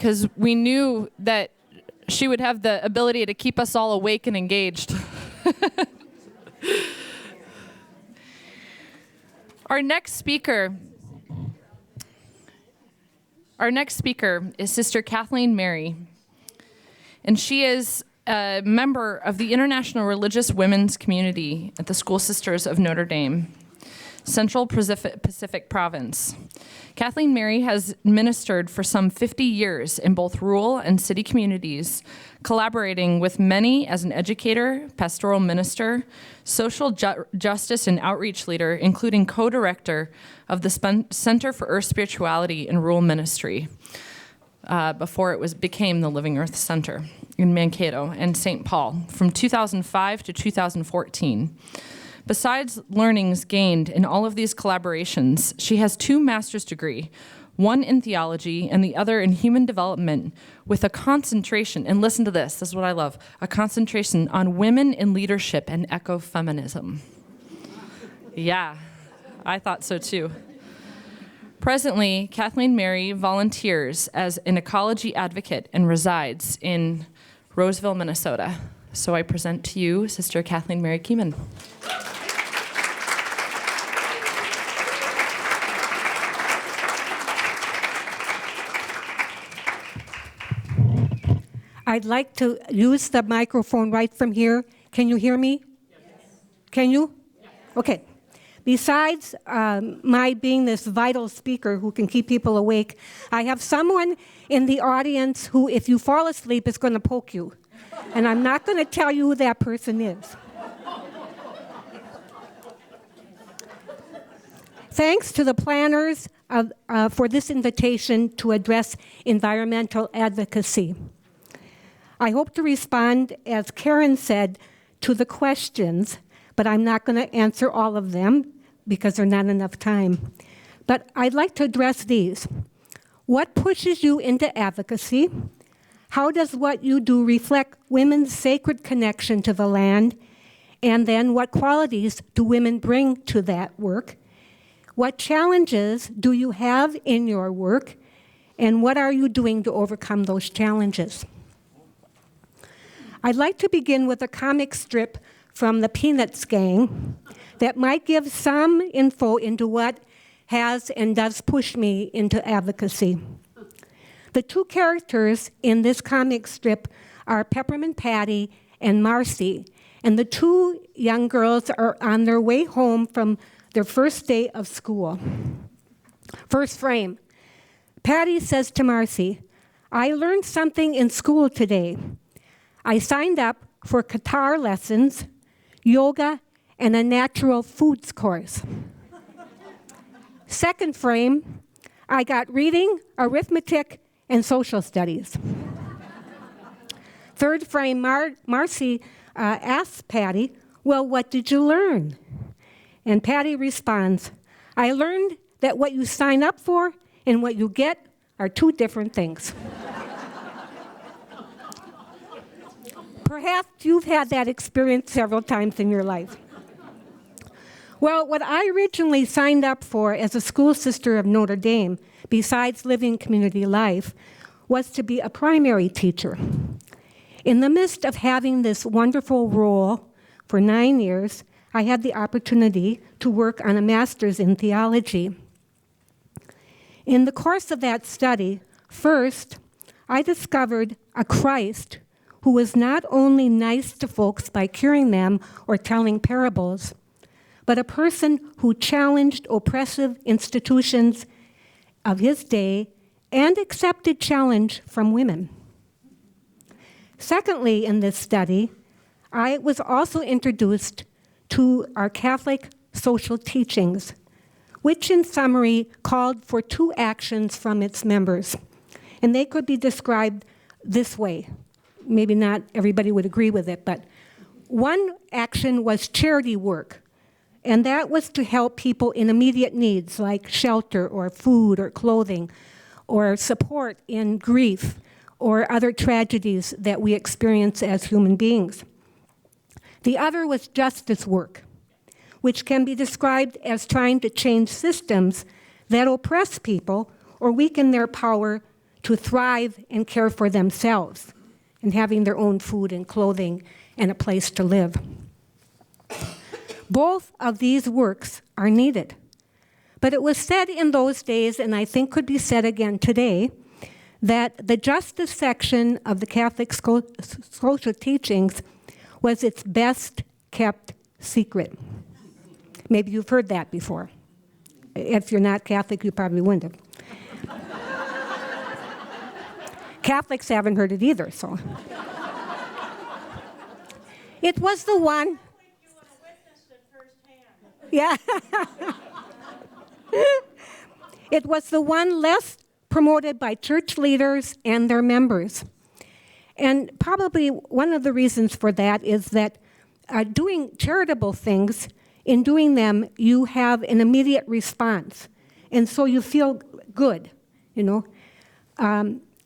because we knew that she would have the ability to keep us all awake and engaged. Our next speaker is Sister Kathleen Mary, and she is a member of the International Religious Women's Community at the School Sisters of Notre Dame, Central Pacific Province. Kathleen Mary has ministered for some 50 years in both rural and city communities, collaborating with many as an educator, pastoral minister, social justice and outreach leader, including co-director of the Center for Earth Spirituality and Rural Ministry, before it became the Living Earth Center in Mankato and St. Paul from 2005 to 2014. Besides learnings gained in all of these collaborations, she has 2 master's degrees, one in theology and the other in human development, with a concentration, and listen to this is what I love, a concentration on women in leadership and ecofeminism. Yeah, I thought so too. Presently, Kathleen Mary volunteers as an ecology advocate and resides in Roseville, Minnesota. So I present to you Sister Kathleen Mary Kiemen. I'd like to use the microphone right from here. Can you hear me? Yes. Can you? Yes. Okay. Besides my being this vital speaker who can keep people awake, I have someone in the audience who, if you fall asleep, is going to poke you. And I'm not going to tell you who that person is. Thanks to the planners for this invitation to address environmental advocacy. I hope to respond, as Karen said, to the questions, but I'm not going to answer all of them because there's not enough time. But I'd like to address these. What pushes you into advocacy? How does what you do reflect women's sacred connection to the land? And then what qualities do women bring to that work? What challenges do you have in your work? And what are you doing to overcome those challenges? I'd like to begin with a comic strip from the Peanuts gang that might give some info into what has and does push me into advocacy. The 2 characters in this comic strip are Peppermint Patty and Marcy, and the 2 young girls are on their way home from their first day of school. First frame. Patty says to Marcy, "I learned something in school today. I signed up for guitar lessons, yoga, and a natural foods course." Second frame, I got reading, arithmetic, and social studies. Third frame, Marcy asks Patty, "Well, what did you learn?" And Patty responds, "I learned that what you sign up for and what you get are 2 different things." Perhaps you've had that experience several times in your life. Well, what I originally signed up for as a school sister of Notre Dame, besides living community life, was to be a primary teacher. In the midst of having this wonderful role for 9 years, I had the opportunity to work on a master's in theology. In the course of that study, first, I discovered a Christ who was not only nice to folks by curing them or telling parables, but a person who challenged oppressive institutions of his day and accepted challenge from women. Secondly, in this study, I was also introduced to our Catholic social teachings, which in summary called for 2 actions from its members. And they could be described this way. Maybe not everybody would agree with it, but one action was charity work, and that was to help people in immediate needs like shelter or food or clothing or support in grief or other tragedies that we experience as human beings. The other was justice work, which can be described as trying to change systems that oppress people or weaken their power to thrive and care for themselves and having their own food and clothing and a place to live. Both of these works are needed. But it was said in those days, and I think could be said again today, that the justice section of the Catholic social teachings was its best kept secret. Maybe you've heard that before. If you're not Catholic, you probably wouldn't have. Catholics haven't heard it either, so. It was the one. Yeah. It was the one less promoted by church leaders and their members. And probably one of the reasons for that is that doing charitable things, in doing them, you have an immediate response. And so you feel good, you know.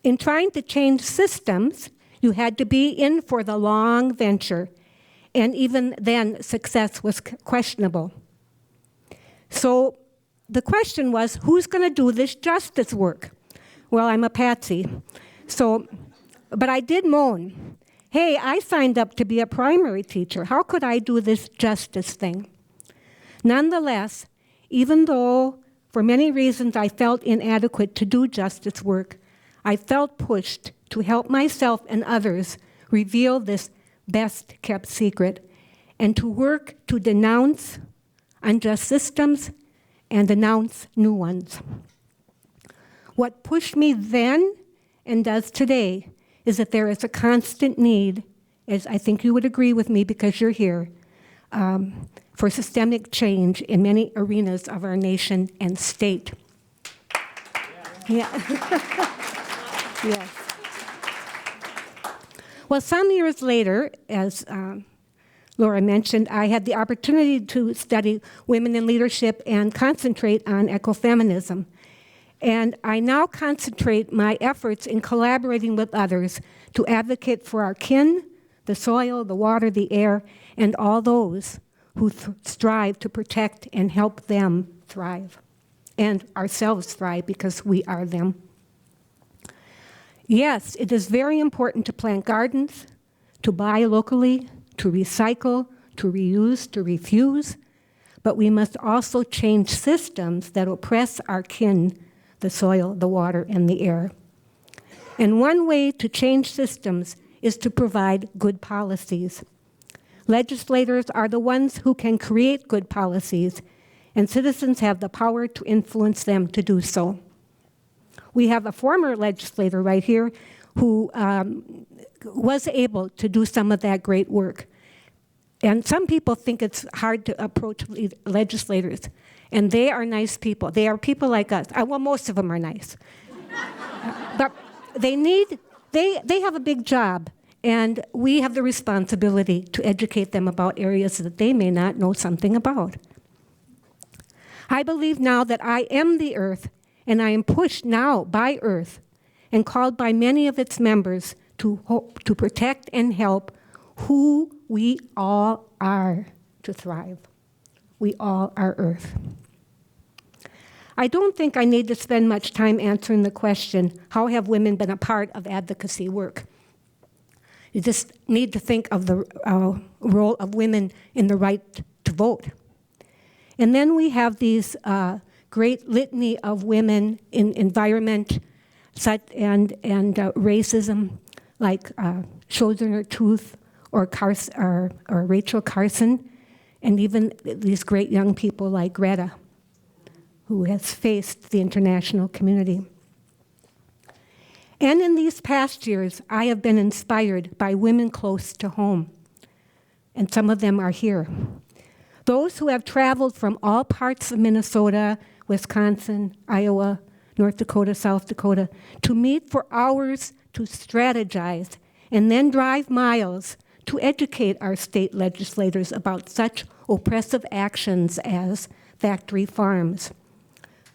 In trying to change systems, you had to be in for the long venture. And even then, success was questionable. So the question was, who's going to do this justice work? Well, I'm a patsy. But I did moan. Hey, I signed up to be a primary teacher. How could I do this justice thing? Nonetheless, even though for many reasons I felt inadequate to do justice work, I felt pushed to help myself and others reveal this best-kept secret and to work to denounce unjust systems and announce new ones. What pushed me then and does today is that there is a constant need, as I think you would agree with me because you're here, for systemic change in many arenas of our nation and state. Yeah. Yes. Well, some years later, as Laura mentioned, I had the opportunity to study women in leadership and concentrate on ecofeminism. And I now concentrate my efforts in collaborating with others to advocate for our kin, the soil, the water, the air, and all those who strive to protect and help them thrive, and ourselves thrive because we are them. Yes, it is very important to plant gardens, to buy locally, to recycle, to reuse, to refuse, but we must also change systems that oppress our kin, the soil, the water, and the air. And one way to change systems is to provide good policies. Legislators are the ones who can create good policies, and citizens have the power to influence them to do so. We have a former legislator right here who was able to do some of that great work. And some people think it's hard to approach legislators, and they are nice people. They are people like us. Well, most of them are nice. But they have a big job, and we have the responsibility to educate them about areas that they may not know something about. I believe now that I am the earth, and I am pushed now by earth and called by many of its members to protect and help who we all are to thrive. We all are earth. I don't think I need to spend much time answering the question, how have women been a part of advocacy work? You just need to think of the role of women in the right to vote. And then we have these great litany of women in environment and racism, like Sojourner Truth or Rachel Carson, and even these great young people like Greta, who has faced the international community. And in these past years, I have been inspired by women close to home, and some of them are here. Those who have traveled from all parts of Minnesota, Wisconsin, Iowa, North Dakota, South Dakota, to meet for hours to strategize and then drive miles to educate our state legislators about such oppressive actions as factory farms,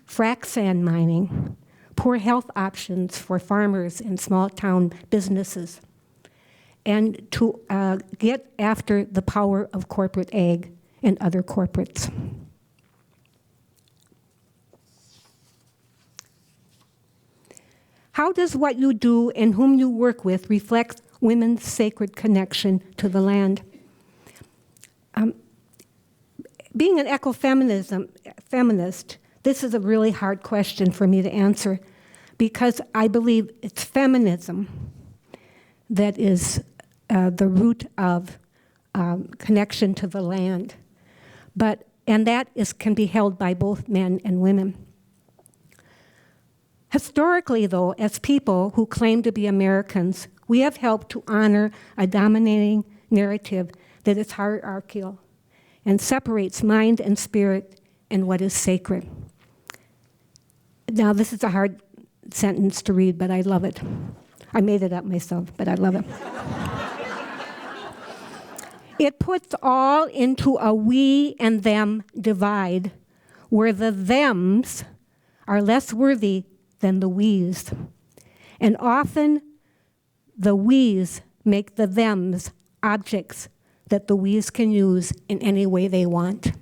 frac sand mining, poor health options for farmers and small town businesses, and to get after the power of corporate ag and other corporates. How does what you do and whom you work with reflect women's sacred connection to the land? Being an feminist, this is a really hard question for me to answer because I believe it's feminism that is the root of connection to the land. And that can be held by both men and women. Historically, though, as people who claim to be Americans, we have helped to honor a dominating narrative that is hierarchical and separates mind and spirit and what is sacred. Now, this is a hard sentence to read, but I love it. I made it up myself, but I love it. It puts all into a we and them divide, where the thems are less worthy than the we's. And often, the we's make the thems objects that the we's can use in any way they want.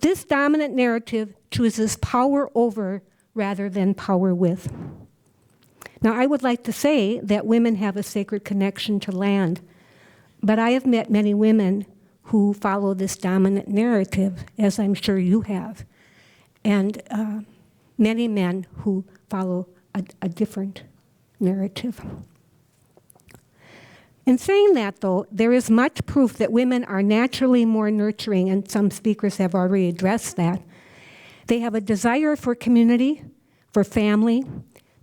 This dominant narrative chooses power over rather than power with. Now, I would like to say that women have a sacred connection to land, but I have met many women who follow this dominant narrative, as I'm sure you have, and many men who follow a different narrative. In saying that, though, there is much proof that women are naturally more nurturing, and some speakers have already addressed that. They have a desire for community, for family.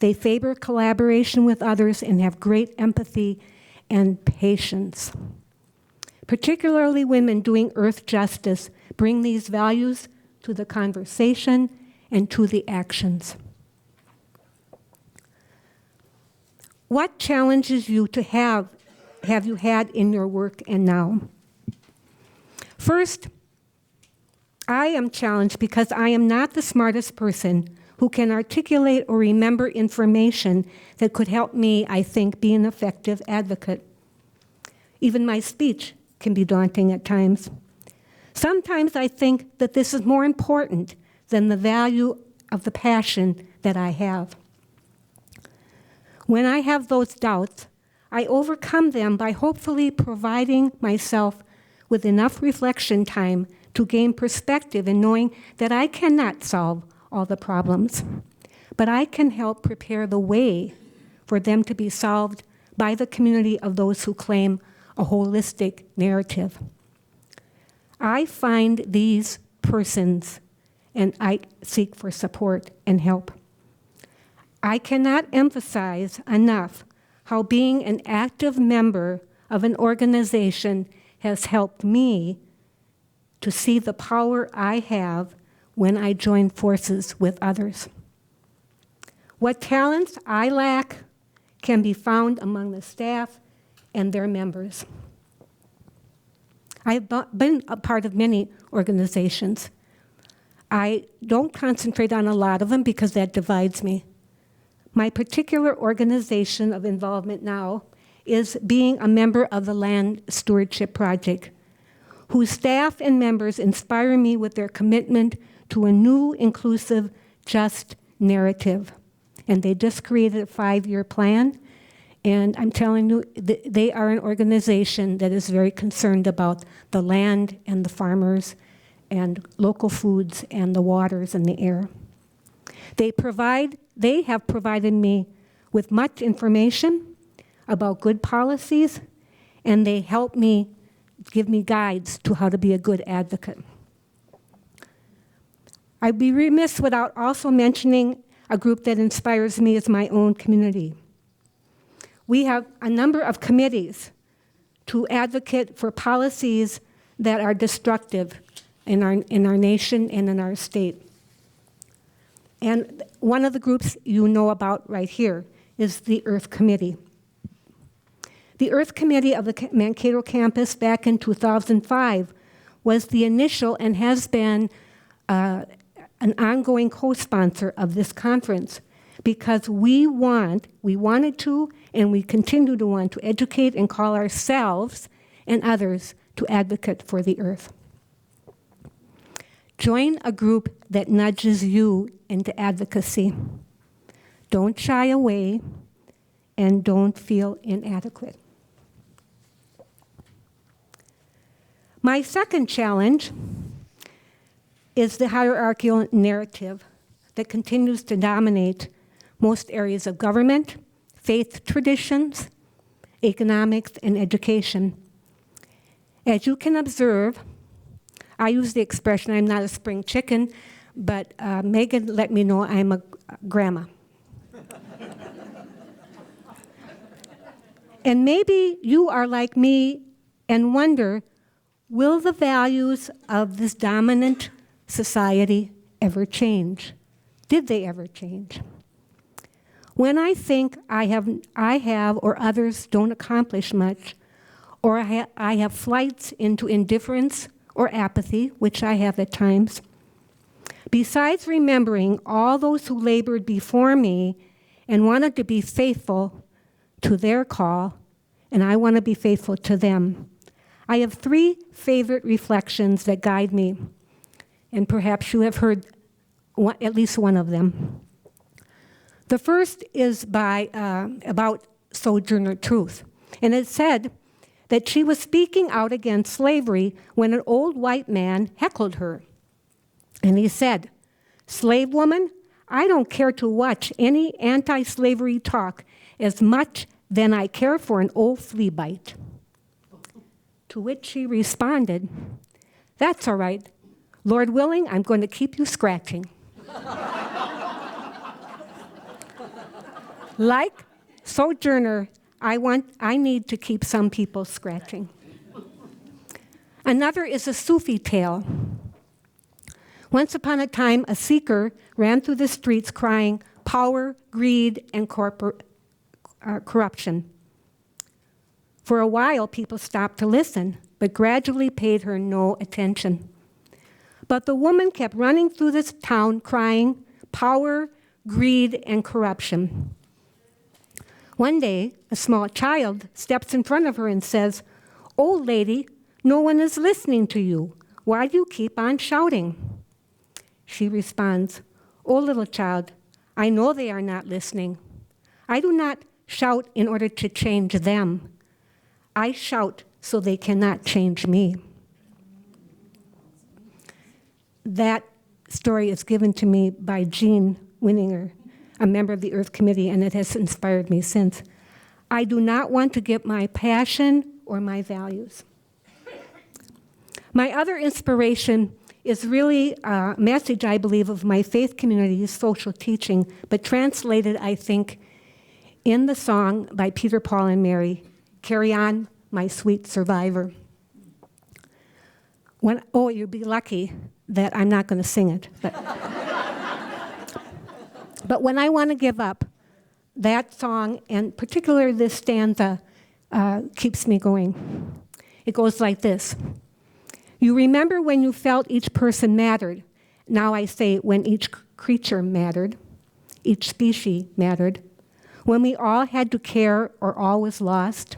They favor collaboration with others and have great empathy and patience. Particularly women doing earth justice bring these values to the conversation and to the actions. What challenges you to have you had in your work and now? First, I am challenged because I am not the smartest person who can articulate or remember information that could help me, I think, be an effective advocate. Even my speech can be daunting at times. Sometimes I think that this is more important than the value of the passion that I have. When I have those doubts, I overcome them by hopefully providing myself with enough reflection time to gain perspective in knowing that I cannot solve all the problems, but I can help prepare the way for them to be solved by the community of those who claim a holistic narrative. I find these persons and I seek for support and help. I cannot emphasize enough how being an active member of an organization has helped me to see the power I have when I join forces with others. What talents I lack can be found among the staff and their members. I've been a part of many organizations. I don't concentrate on a lot of them because that divides me. My particular organization of involvement now is being a member of the Land Stewardship Project, whose staff and members inspire me with their commitment to a new, inclusive, just narrative. And they just created a 5-year plan. And I'm telling you, they are an organization that is very concerned about the land and the farmers and local foods and the waters and the air. They have provided me with much information about good policies, and they help me, give me guides to how to be a good advocate. I'd be remiss without also mentioning a group that inspires me as my own community. We have a number of committees to advocate for policies that are destructive in our nation and in our state. And one of the groups you know about right here is the Earth Committee. The Earth Committee of the Mankato campus back in 2005 was the initial and has been an ongoing co-sponsor of this conference because we wanted to, and we continue to want to educate and call ourselves and others to advocate for the earth. Join a group that nudges you into advocacy. Don't shy away and don't feel inadequate. My second challenge is the hierarchical narrative that continues to dominate most areas of government, faith traditions, economics, and education. As you can observe, I use the expression, I'm not a spring chicken, but Megan let me know I'm a grandma. And maybe you are like me and wonder, will the values of this dominant society ever change? Did they ever change? When I think I have or others don't accomplish much, or I have flights into indifference or apathy, which I have at times, besides remembering all those who labored before me and wanted to be faithful to their call, and I want to be faithful to them, I have 3 favorite reflections that guide me, and perhaps you have heard at least one of them. The first is about Sojourner Truth, and it said that she was speaking out against slavery when an old white man heckled her. And he said, "Slave woman, I don't care to watch any anti-slavery talk as much than I care for an old flea bite." To which she responded, "That's all right. Lord willing, I'm going to keep you scratching." Like Sojourner, I need to keep some people scratching. Another is a Sufi tale. Once upon a time, a seeker ran through the streets crying, "Power, greed, and corruption." For a while, people stopped to listen, but gradually paid her no attention. But the woman kept running through this town crying, "Power, greed, and corruption." One day, a small child steps in front of her and says, "Old lady, no one is listening to you. Why do you keep on shouting?" She responds, "Oh, little child, I know they are not listening. I do not shout in order to change them. I shout so they cannot change me." That story is given to me by Jean Winninger, a member of the Earth Committee, and it has inspired me since. I do not want to get my passion or my values. My other inspiration is really a message, I believe, of my faith community's social teaching, but translated, I think, in the song by Peter, Paul, and Mary, "Carry On, My Sweet Survivor." You'd be lucky that I'm not going to sing it. But when I want to give up, that song, and particularly this stanza, keeps me going. It goes like this. "You remember when you felt each person mattered. Now I say when each creature mattered, each species mattered, when we all had to care or all was lost.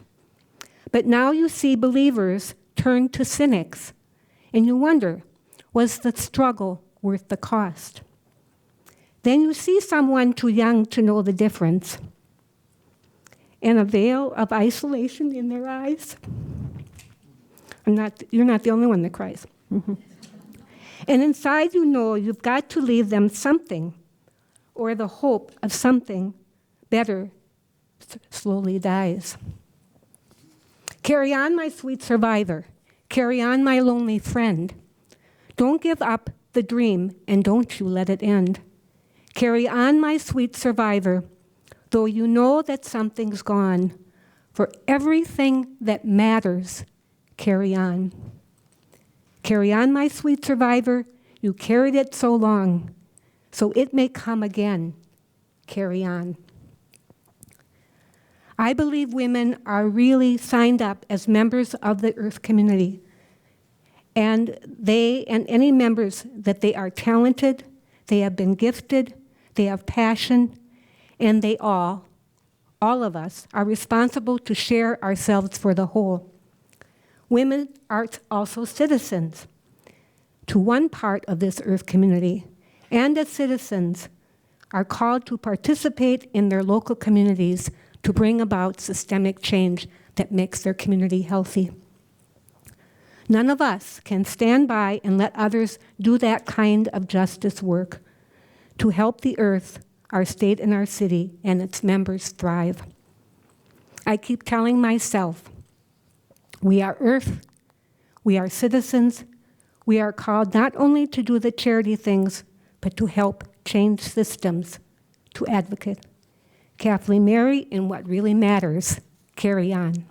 But now you see believers turn to cynics, and you wonder, was the struggle worth the cost? Then you see someone too young to know the difference, and a veil of isolation in their eyes." You're not the only one that cries. Mm-hmm. "And inside you know you've got to leave them something, or the hope of something better slowly dies. Carry on, my sweet survivor. Carry on, my lonely friend. Don't give up the dream, and don't you let it end. Carry on, my sweet survivor, though you know that something's gone. For everything that matters, carry on. Carry on, my sweet survivor. You carried it so long, so it may come again. Carry on." I believe women are really signed up as members of the Earth community. And they and any members that they are talented, they have been gifted, they have passion, and they all of us, are responsible to share ourselves for the whole. Women are also citizens. to one part of this Earth community, and as citizens, are called to participate in their local communities to bring about systemic change that makes their community healthy. None of us can stand by and let others do that kind of justice work to help the Earth, our state and our city, and its members thrive. I keep telling myself, we are Earth, we are citizens, we are called not only to do the charity things, but to help change systems, to advocate. Kathleen Mary, in what really matters, carry on.